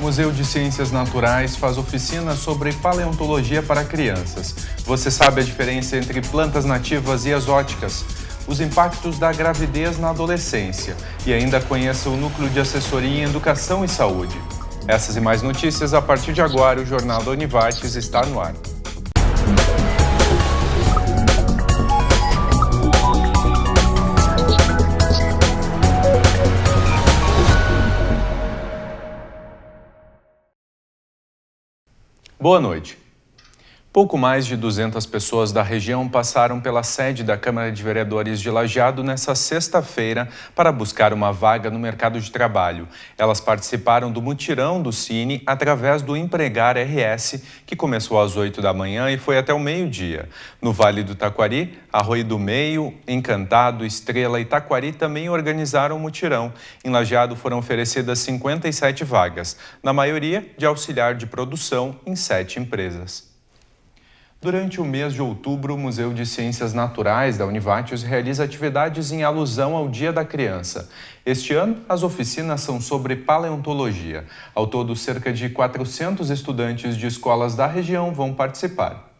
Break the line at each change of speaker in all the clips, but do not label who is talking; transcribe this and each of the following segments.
Museu de Ciências Naturais faz oficina sobre paleontologia para crianças. Você sabe a diferença entre plantas nativas e exóticas? Os impactos da gravidez na adolescência e ainda conheça o Núcleo de Assessoria em Educação e Saúde. Essas e mais notícias a partir de agora. O Jornal da Univates está no ar. Boa noite. Pouco mais de 200 pessoas da região passaram pela sede da Câmara de Vereadores de Lajeado nesta sexta-feira para buscar uma vaga no mercado de trabalho. Elas participaram do mutirão do Cine através do Empregar RS, que começou às 8 da manhã e foi até o meio-dia. No Vale do Taquari, Arroio do Meio, Encantado, Estrela e Taquari também organizaram o mutirão. Em Lajeado foram oferecidas 57 vagas, na maioria de auxiliar de produção em 7 empresas. Durante o mês de outubro, o Museu de Ciências Naturais da Univates realiza atividades em alusão ao Dia da Criança. Este ano, as oficinas são sobre paleontologia. Ao todo, cerca de 400 estudantes de escolas da região vão participar.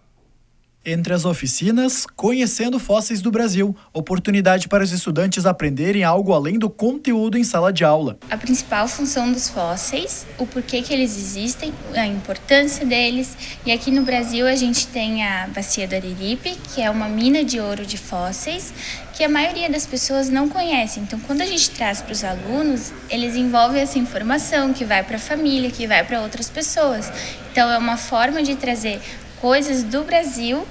Entre as oficinas, Conhecendo Fósseis do Brasil, oportunidade para os estudantes aprenderem algo além do conteúdo em sala de aula.
A principal função dos fósseis, o porquê que eles existem, a importância deles. E aqui no Brasil a gente tem a Bacia do Araripe, que é uma mina de ouro de fósseis, que a maioria das pessoas não conhece. Então, quando a gente traz para os alunos, eles envolvem essa informação que vai para a família, que vai para outras pessoas. Então, é uma forma de trazer coisas do Brasil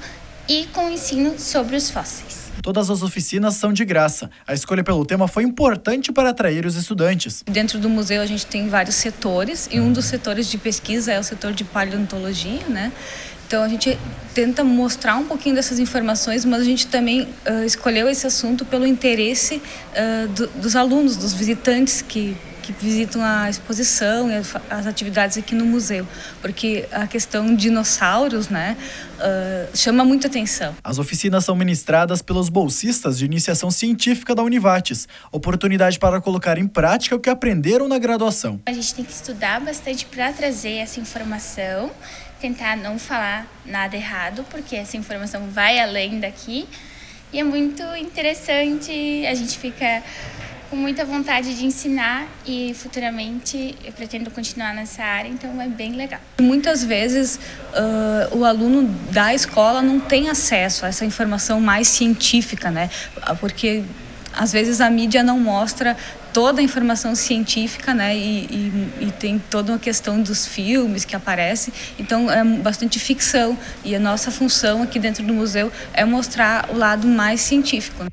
e com ensino sobre os fósseis.
Todas as oficinas são de graça. A escolha pelo tema foi importante para atrair os estudantes.
Dentro do museu a gente tem vários setores e um dos setores de pesquisa é o setor de paleontologia, né? Então a gente tenta mostrar um pouquinho dessas informações, mas a gente também escolheu esse assunto pelo interesse dos alunos, dos visitantes que visitam a exposição e as atividades aqui no museu, porque a questão dinossauros, né, chama muita atenção.
As oficinas são ministradas pelos bolsistas de iniciação científica da Univates, oportunidade para colocar em prática o que aprenderam na graduação.
A gente tem que estudar bastante para trazer essa informação, tentar não falar nada errado, porque essa informação vai além daqui, e é muito interessante, a gente fica com muita vontade de ensinar e futuramente eu pretendo continuar nessa área, então é bem legal.
Muitas vezes o aluno da escola não tem acesso a essa informação mais científica, né? Porque às vezes a mídia não mostra toda a informação científica, né? E tem toda uma questão dos filmes que aparecem, então é bastante ficção e a nossa função aqui dentro do museu é mostrar o lado mais científico.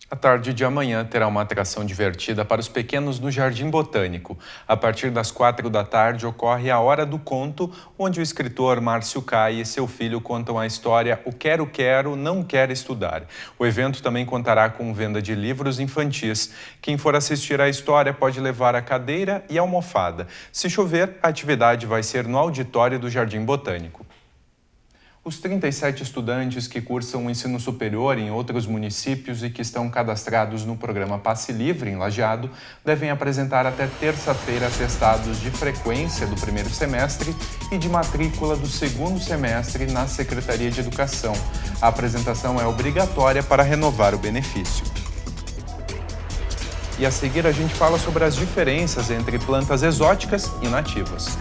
A tarde de amanhã terá uma atração divertida para os pequenos no Jardim Botânico. A partir das 4 da tarde ocorre a Hora do Conto, onde o escritor Márcio Cai e seu filho contam a história O Quero Quero, Não Quer Estudar. O evento também contará com venda de livros infantis. Quem for assistir à história pode levar a cadeira e a almofada. Se chover, a atividade vai ser no auditório do Jardim Botânico. Os 37 estudantes que cursam o ensino superior em outros municípios e que estão cadastrados no programa Passe Livre em Lajeado devem apresentar até terça-feira atestados de frequência do primeiro semestre e de matrícula do segundo semestre na Secretaria de Educação. A apresentação é obrigatória para renovar o benefício. E a seguir a gente fala sobre as diferenças entre plantas exóticas e nativas.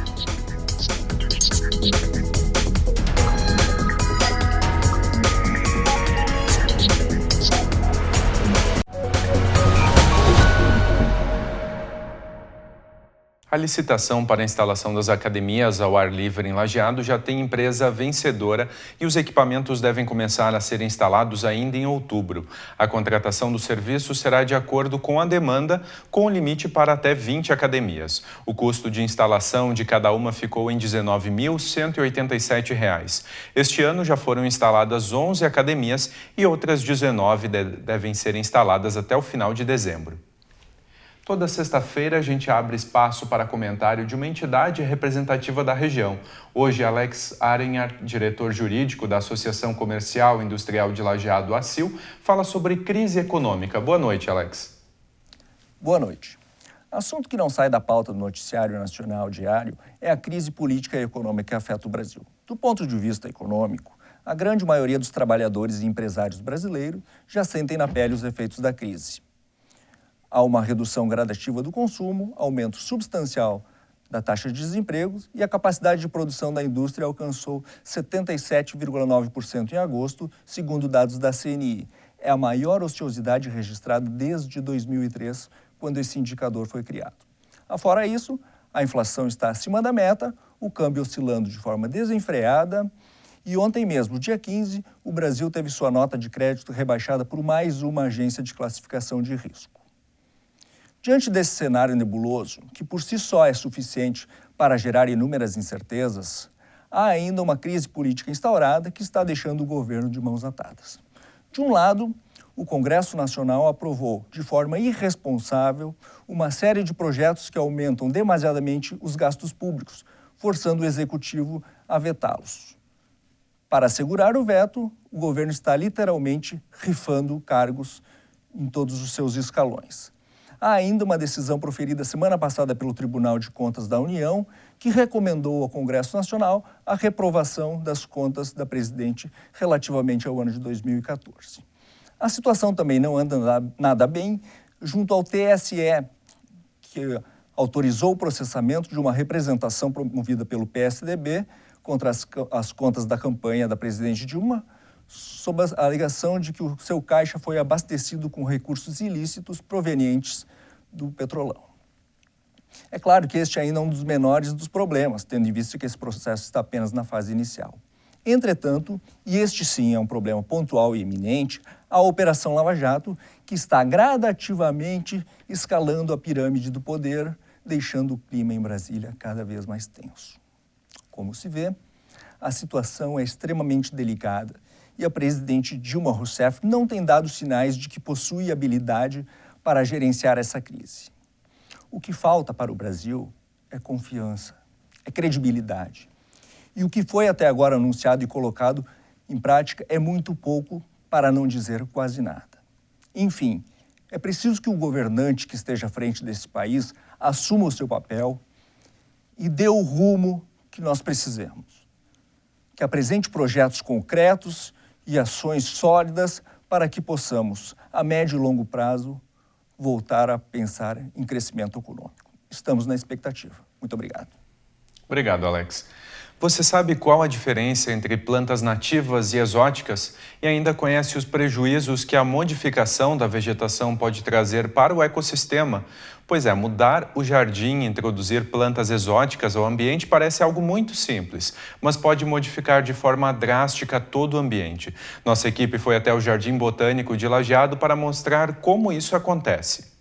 A licitação para a instalação das academias ao ar livre em Lajeado já tem empresa vencedora e os equipamentos devem começar a ser instalados ainda em outubro. A contratação do serviço será de acordo com a demanda, com limite para até 20 academias. O custo de instalação de cada uma ficou em R$ 19.187. Este ano já foram instaladas 11 academias e outras 19 devem ser instaladas até o final de dezembro. Toda sexta-feira a gente abre espaço para comentário de uma entidade representativa da região. Hoje, Alex Arenhar, diretor jurídico da Associação Comercial e Industrial de Lajeado, ACIL, fala sobre crise econômica. Boa noite, Alex.
Boa noite. Assunto que não sai da pauta do noticiário nacional diário é a crise política e econômica que afeta o Brasil. Do ponto de vista econômico, a grande maioria dos trabalhadores e empresários brasileiros já sentem na pele os efeitos da crise. Há uma redução gradativa do consumo, aumento substancial da taxa de desemprego e a capacidade de produção da indústria alcançou 77,9% em agosto, segundo dados da CNI. É a maior ociosidade registrada desde 2003, quando esse indicador foi criado. Afora isso, a inflação está acima da meta, o câmbio oscilando de forma desenfreada e ontem mesmo, dia 15, o Brasil teve sua nota de crédito rebaixada por mais uma agência de classificação de risco. Diante desse cenário nebuloso, que por si só é suficiente para gerar inúmeras incertezas, há ainda uma crise política instaurada que está deixando o governo de mãos atadas. De um lado, o Congresso Nacional aprovou, de forma irresponsável, uma série de projetos que aumentam demasiadamente os gastos públicos, forçando o Executivo a vetá-los. Para assegurar o veto, o governo está literalmente rifando cargos em todos os seus escalões. Há ainda uma decisão proferida semana passada pelo Tribunal de Contas da União, que recomendou ao Congresso Nacional a reprovação das contas da presidente relativamente ao ano de 2014. A situação também não anda nada bem junto ao TSE, que autorizou o processamento de uma representação promovida pelo PSDB contra as contas da campanha da presidente Dilma, sob a alegação de que o seu caixa foi abastecido com recursos ilícitos provenientes do Petrolão. É claro que este ainda é um dos menores dos problemas, tendo em vista que esse processo está apenas na fase inicial. Entretanto, e este sim é um problema pontual e iminente, a Operação Lava Jato, que está gradativamente escalando a pirâmide do poder, deixando o clima em Brasília cada vez mais tenso. Como se vê, a situação é extremamente delicada e a presidente Dilma Rousseff não tem dado sinais de que possui habilidade para gerenciar essa crise. O que falta para o Brasil é confiança, é credibilidade. E o que foi até agora anunciado e colocado em prática é muito pouco, para não dizer quase nada. Enfim, é preciso que o governante que esteja à frente desse país assuma o seu papel e dê o rumo que nós precisamos. Que apresente projetos concretos e ações sólidas para que possamos, a médio e longo prazo, voltar a pensar em crescimento econômico. Estamos na expectativa. Muito obrigado.
Obrigado, Alex. Você sabe qual a diferença entre plantas nativas e exóticas? E ainda conhece os prejuízos que a modificação da vegetação pode trazer para o ecossistema? Pois é, mudar o jardim e introduzir plantas exóticas ao ambiente parece algo muito simples, mas pode modificar de forma drástica todo o ambiente. Nossa equipe foi até o Jardim Botânico de Lajeado para mostrar como isso acontece.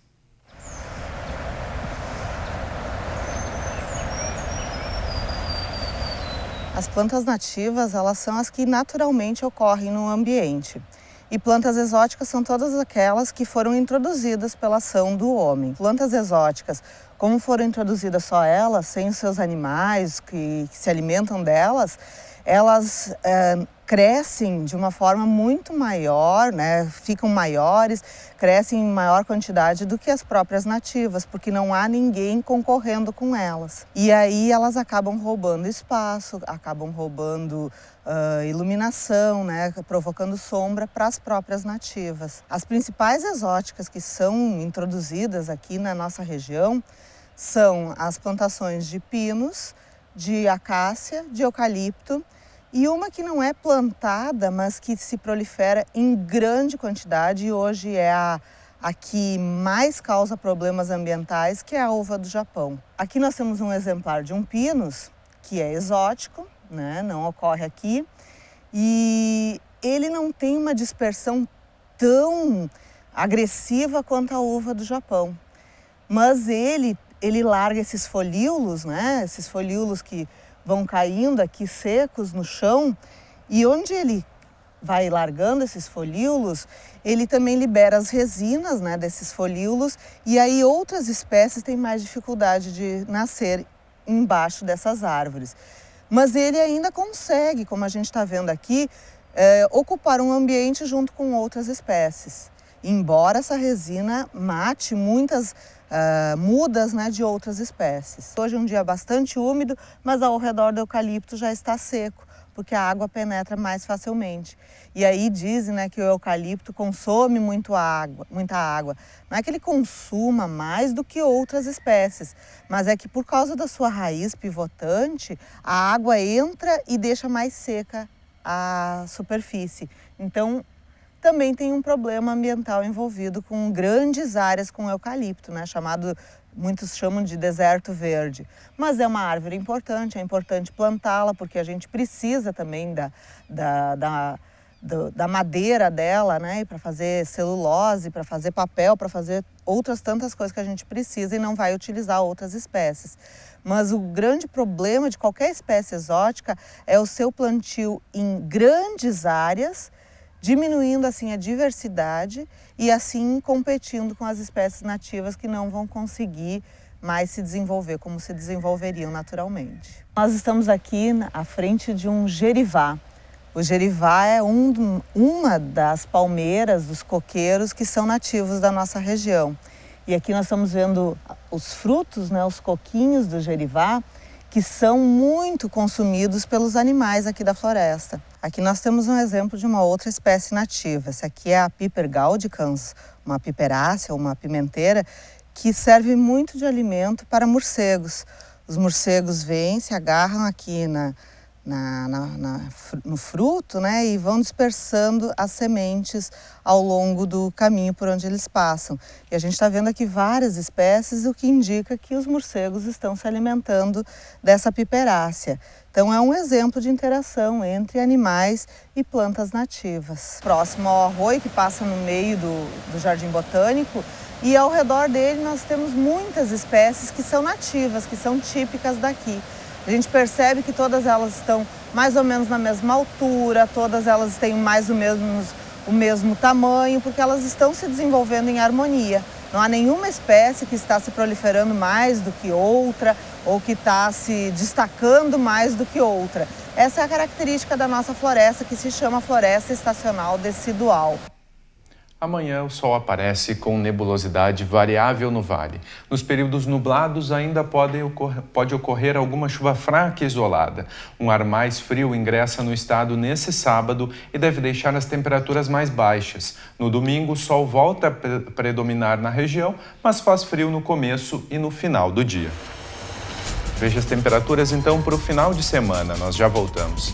As plantas nativas, elas são as que naturalmente ocorrem no ambiente. E plantas exóticas são todas aquelas que foram introduzidas pela ação do homem. Plantas exóticas, como foram introduzidas só elas, sem os seus animais que se alimentam delas, elas crescem de uma forma muito maior, né? Ficam maiores, crescem em maior quantidade do que as próprias nativas, porque não há ninguém concorrendo com elas. E aí elas acabam roubando espaço, acabam roubando iluminação, né? Provocando sombra para as próprias nativas. As principais exóticas que são introduzidas aqui na nossa região são as plantações de pinos, de acácia, de eucalipto, e uma que não é plantada, mas que se prolifera em grande quantidade e hoje é a que mais causa problemas ambientais, que é a uva do Japão. Aqui nós temos um exemplar de um pinus, que é exótico, né? Não ocorre aqui, e ele não tem uma dispersão tão agressiva quanto a uva do Japão, mas ele larga esses folíolos, né? Esses folíolos que vão caindo aqui secos no chão, e onde ele vai largando esses folíolos, ele também libera as resinas, né, desses folíolos, e aí outras espécies têm mais dificuldade de nascer embaixo dessas árvores. Mas ele ainda consegue, como a gente está vendo aqui, ocupar um ambiente junto com outras espécies. Embora essa resina mate muitas mudas, né, de outras espécies. Hoje é um dia bastante úmido, mas ao redor do eucalipto já está seco, porque a água penetra mais facilmente. E aí dizem, né, que o eucalipto consome muita água. Não é que ele consuma mais do que outras espécies, mas é que por causa da sua raiz pivotante, a água entra e deixa mais seca a superfície. Então, também tem um problema ambiental envolvido com grandes áreas com eucalipto, né, muitos chamam de deserto verde. Mas é uma árvore importante, é importante plantá-la, porque a gente precisa também da madeira dela, né, para fazer celulose, para fazer papel, para fazer outras tantas coisas que a gente precisa e não vai utilizar outras espécies. Mas o grande problema de qualquer espécie exótica é o seu plantio em grandes áreas, diminuindo assim a diversidade e assim competindo com as espécies nativas que não vão conseguir mais se desenvolver como se desenvolveriam naturalmente. Nós estamos aqui à frente de um gerivá. O gerivá é uma das palmeiras, dos coqueiros que são nativos da nossa região. E aqui nós estamos vendo os frutos, né, os coquinhos do gerivá, que são muito consumidos pelos animais aqui da floresta. Aqui nós temos um exemplo de uma outra espécie nativa. Essa aqui é a Piper gaudicans, uma piperácea, uma pimenteira, que serve muito de alimento para morcegos. Os morcegos vêm, se agarram aqui no fruto, né, e vão dispersando as sementes ao longo do caminho por onde eles passam. E a gente está vendo aqui várias espécies, o que indica que os morcegos estão se alimentando dessa piperácea. Então é um exemplo de interação entre animais e plantas nativas. Próximo ao arroio, que passa no meio do Jardim Botânico, e ao redor dele nós temos muitas espécies que são nativas, que são típicas daqui. A gente percebe que todas elas estão mais ou menos na mesma altura, todas elas têm mais ou menos o mesmo tamanho, porque elas estão se desenvolvendo em harmonia. Não há nenhuma espécie que está se proliferando mais do que outra ou que está se destacando mais do que outra. Essa é a característica da nossa floresta, que se chama floresta estacional decidual.
Amanhã o sol aparece com nebulosidade variável no vale. Nos períodos nublados ainda pode ocorrer alguma chuva fraca e isolada. Um ar mais frio ingressa no estado nesse sábado e deve deixar as temperaturas mais baixas. No domingo o sol volta a predominar na região, mas faz frio no começo e no final do dia. Veja as temperaturas então para o final de semana. Nós já voltamos.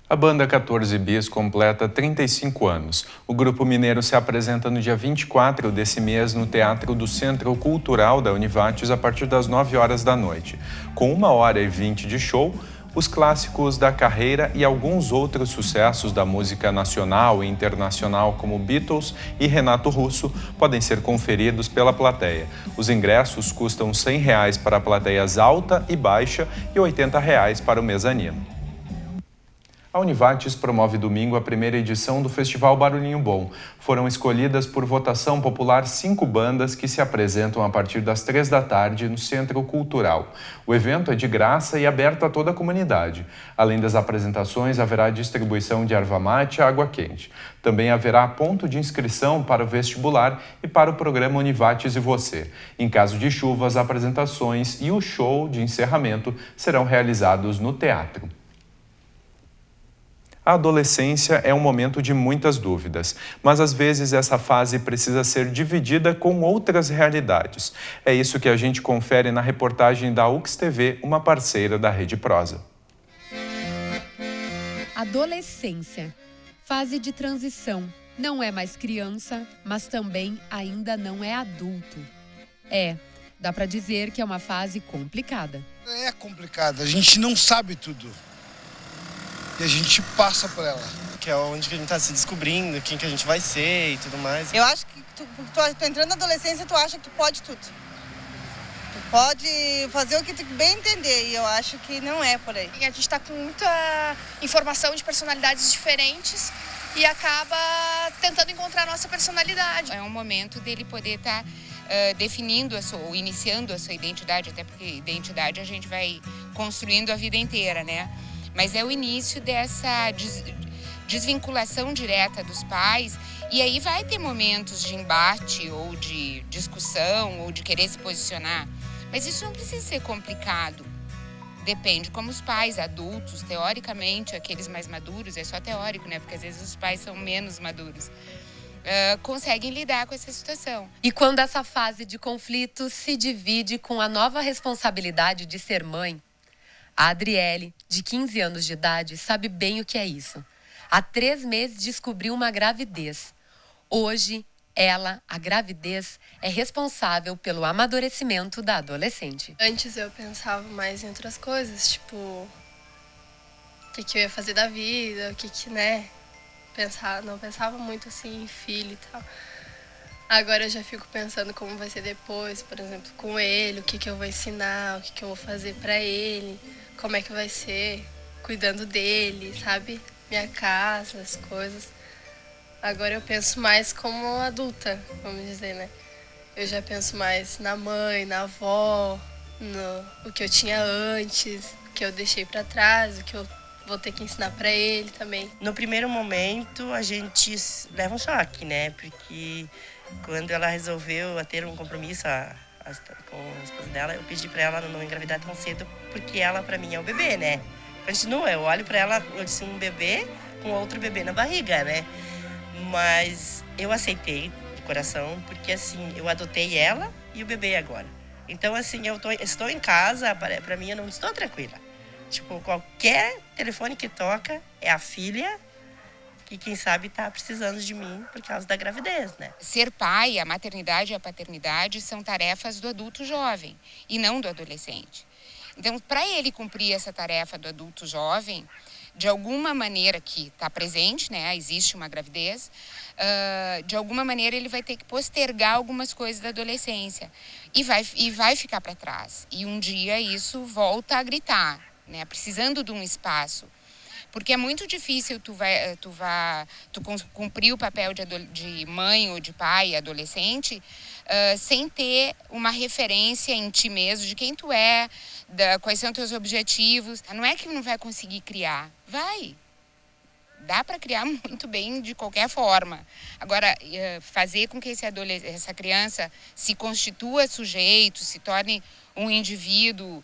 A banda 14 Bis completa 35 anos. O grupo mineiro se apresenta no dia 24 desse mês no Teatro do Centro Cultural da Univates a partir das 9 horas da noite. Com 1h20 de show, os clássicos da carreira e alguns outros sucessos da música nacional e internacional como Beatles e Renato Russo podem ser conferidos pela plateia. Os ingressos custam R$ 100 para plateias alta e baixa e R$ 80 para o mezanino. A Univates promove domingo a primeira edição do Festival Barulhinho Bom. Foram escolhidas por votação popular 5 bandas que se apresentam a partir das 3 da tarde no Centro Cultural. O evento é de graça e aberto a toda a comunidade. Além das apresentações, haverá distribuição de erva mate e água quente. Também haverá ponto de inscrição para o vestibular e para o programa Univates e Você. Em caso de chuva, as apresentações e o show de encerramento serão realizados no teatro. A adolescência é um momento de muitas dúvidas, mas às vezes essa fase precisa ser dividida com outras realidades. É isso que a gente confere na reportagem da UXTV, uma parceira da Rede Prosa.
Adolescência, fase de transição. Não é mais criança, mas também ainda não é adulto. Dá pra dizer que é uma fase complicada.
É complicada, a gente não sabe tudo. E a gente passa por ela.
Que é onde que a gente tá se descobrindo, quem que a gente vai ser e tudo mais.
Eu acho que tu entrando na adolescência, tu acha que tu pode tudo. Tu pode fazer o que tu bem entender, e eu acho que não é por aí.
A gente tá com muita informação de personalidades diferentes e acaba tentando encontrar a nossa personalidade.
É um momento dele poder estar definindo ou iniciando a sua identidade, até porque identidade a gente vai construindo a vida inteira, né? Mas é o início dessa desvinculação direta dos pais, e aí vai ter momentos de embate ou de discussão ou de querer se posicionar, mas isso não precisa ser complicado. Depende como os pais adultos, teoricamente, aqueles mais maduros, é só teórico, né? Porque às vezes os pais são menos maduros, conseguem lidar com essa situação.
E quando essa fase de conflito se divide com a nova responsabilidade de ser mãe, a Adriele, de 15 anos de idade, sabe bem o que é isso. Há 3 meses descobriu uma gravidez. Hoje, ela, a gravidez, é responsável pelo amadurecimento da adolescente.
Antes eu pensava mais em outras coisas, tipo, o que eu ia fazer da vida, né? Não pensava muito assim em filho e tal. Agora eu já fico pensando como vai ser depois, por exemplo, com ele, o que eu vou ensinar, o que eu vou fazer pra ele, como é que vai ser, cuidando dele, sabe? Minha casa, as coisas. Agora eu penso mais como adulta, vamos dizer, né? Eu já penso mais na mãe, na avó, no que eu tinha antes, o que eu deixei pra trás, o que eu vou ter que ensinar pra ele também.
No primeiro momento a gente leva um choque, né? Porque quando ela resolveu ter um compromisso com a esposa dela, eu pedi pra ela não engravidar tão cedo, porque ela pra mim é o bebê, né? Continua, eu olho pra ela, eu disse um bebê com outro bebê na barriga, né? Mas eu aceitei de coração, porque assim, eu adotei ela e o bebê agora. Então assim, estou em casa, pra mim eu não estou tranquila. Tipo, qualquer telefone que toca é a filha que, quem sabe, tá precisando de mim por causa da gravidez, né?
Ser pai, a maternidade e a paternidade são tarefas do adulto jovem e não do adolescente. Então, para ele cumprir essa tarefa do adulto jovem, de alguma maneira que está presente, né? Existe uma gravidez, de alguma maneira ele vai ter que postergar algumas coisas da adolescência e vai ficar para trás. E um dia isso volta a gritar, né? Precisando de um espaço. Porque é muito difícil tu cumprir o papel de mãe ou de pai, adolescente, sem ter uma referência em ti mesmo de quem tu é, quais são teus objetivos. Não é que não vai conseguir criar, vai. Dá para criar muito bem de qualquer forma. Agora, fazer com que essa criança se constitua sujeito, se torne um indivíduo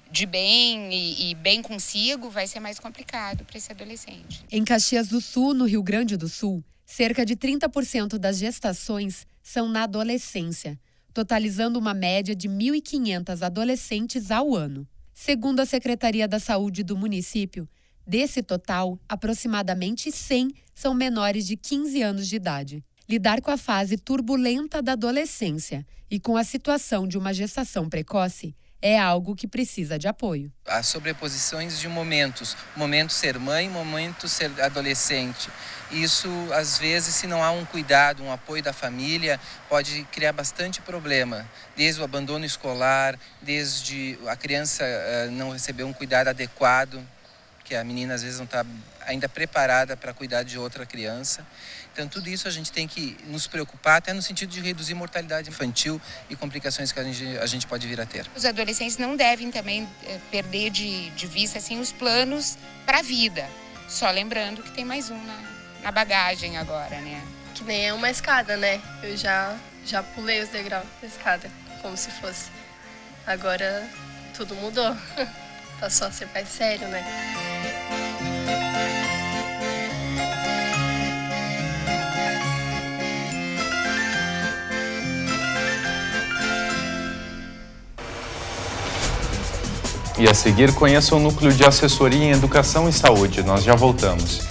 de bem e bem consigo, vai ser mais complicado para esse adolescente.
Em Caxias do Sul, no Rio Grande do Sul, cerca de 30% das gestações são na adolescência, totalizando uma média de 1.500 adolescentes ao ano. Segundo a Secretaria da Saúde do município, desse total, aproximadamente 100 são menores de 15 anos de idade. Lidar com a fase turbulenta da adolescência e com a situação de uma gestação precoce é algo que precisa de apoio.
As sobreposições de momentos, momento ser mãe, momento ser adolescente. Isso, às vezes, se não há um cuidado, um apoio da família, pode criar bastante problema. Desde o abandono escolar, desde a criança não receber um cuidado adequado, que a menina às vezes não está ainda preparada para cuidar de outra criança. Então, tudo isso a gente tem que nos preocupar, até no sentido de reduzir mortalidade infantil e complicações que a gente pode vir a ter.
Os adolescentes não devem também perder de vista assim, os planos para a vida. Só lembrando que tem mais um na bagagem agora, né?
Que nem é uma escada, né? Eu já pulei os degraus da escada, como se fosse. Agora tudo mudou. Passou a ser mais sério, né?
E a seguir, conheça o Núcleo de Assessoria em Educação e Saúde. Nós já voltamos.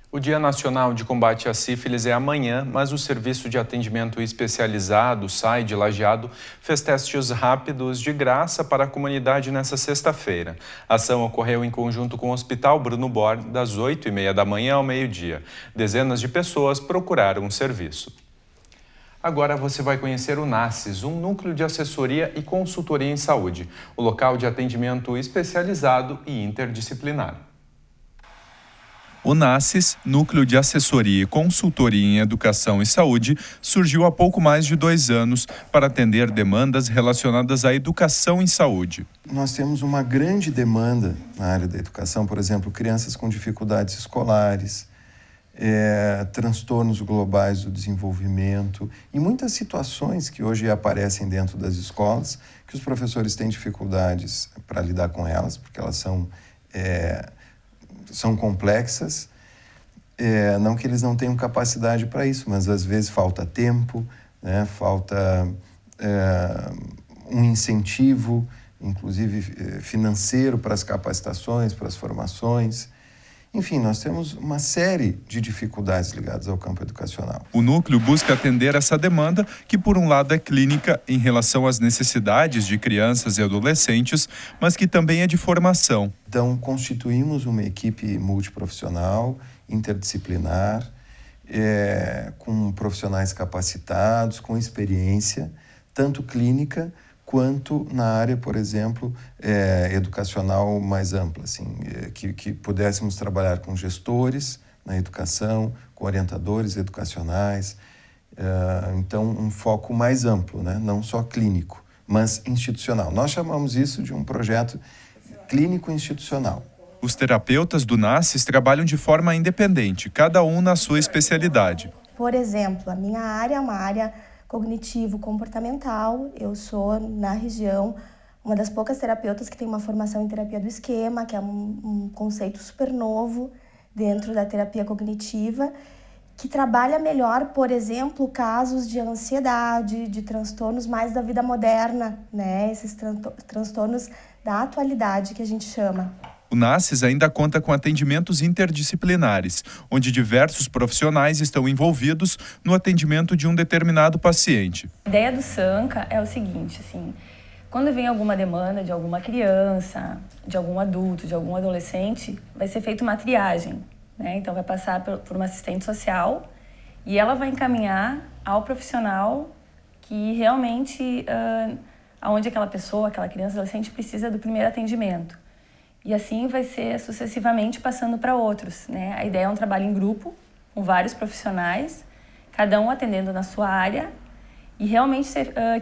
O Dia Nacional de Combate à Sífilis é amanhã, mas o Serviço de Atendimento Especializado, SAI de Lajeado, fez testes rápidos de graça para a comunidade nesta sexta-feira. A ação ocorreu em conjunto com o Hospital Bruno Bor, das 8h30 da manhã ao meio-dia. Dezenas de pessoas procuraram o serviço. Agora você vai conhecer o NASCES, um núcleo de assessoria e consultoria em saúde, o local de atendimento especializado e interdisciplinar. O NASCES, Núcleo de Assessoria e Consultoria em Educação e Saúde, surgiu há pouco mais de 2 anos para atender demandas relacionadas à educação em saúde.
Nós temos uma grande demanda na área da educação, por exemplo, crianças com dificuldades escolares, transtornos globais do desenvolvimento e muitas situações que hoje aparecem dentro das escolas que os professores têm dificuldades para lidar com elas, porque elas são complexas, não que eles não tenham capacidade para isso, mas às vezes falta tempo, né? Falta um incentivo, inclusive financeiro, para as capacitações, para as formações. Enfim, nós temos uma série de dificuldades ligadas ao campo educacional.
O núcleo busca atender essa demanda, que por um lado é clínica em relação às necessidades de crianças e adolescentes, mas que também é de formação.
Então, constituímos uma equipe multiprofissional, interdisciplinar, com profissionais capacitados, com experiência, tanto clínica quanto na área, por exemplo, educacional mais ampla, assim, que pudéssemos trabalhar com gestores na educação, com orientadores educacionais, então um foco mais amplo, né? Não só clínico, mas institucional. Nós chamamos isso de um projeto clínico-institucional.
Os terapeutas do NASCES trabalham de forma independente, cada um na sua especialidade.
Por exemplo, a minha área é uma área cognitivo-comportamental. Eu sou, na região, uma das poucas terapeutas que tem uma formação em terapia do esquema, que é um conceito super novo dentro da terapia cognitiva, que trabalha melhor, por exemplo, casos de ansiedade, de transtornos mais da vida moderna, né? Esses transtornos da atualidade que a gente chama.
O NASCES ainda conta com atendimentos interdisciplinares, onde diversos profissionais estão envolvidos no atendimento de um determinado paciente.
A ideia do SANCA é o seguinte, assim, quando vem alguma demanda de alguma criança, de algum adulto, de algum adolescente, vai ser feita uma triagem, né? Então vai passar por uma assistente social e ela vai encaminhar ao profissional que realmente, aonde aquela pessoa, aquela criança, adolescente precisa do primeiro atendimento. E assim vai ser sucessivamente passando para outros, né? A ideia é um trabalho em grupo, com vários profissionais, cada um atendendo na sua área, e realmente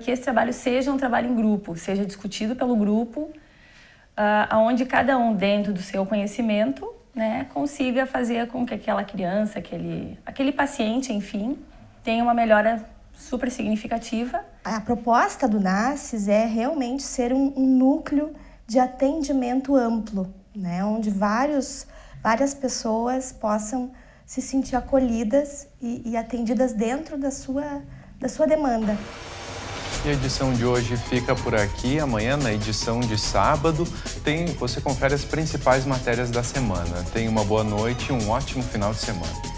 que esse trabalho seja um trabalho em grupo, seja discutido pelo grupo, onde cada um, dentro do seu conhecimento, né, consiga fazer com que aquela criança, aquele paciente, enfim, tenha uma melhora super significativa.
A proposta do NASCES é realmente ser um núcleo de atendimento amplo, né, onde várias pessoas possam se sentir acolhidas e atendidas dentro da sua demanda.
E a edição de hoje fica por aqui. Amanhã, na edição de sábado, você confere as principais matérias da semana. Tenha uma boa noite e um ótimo final de semana.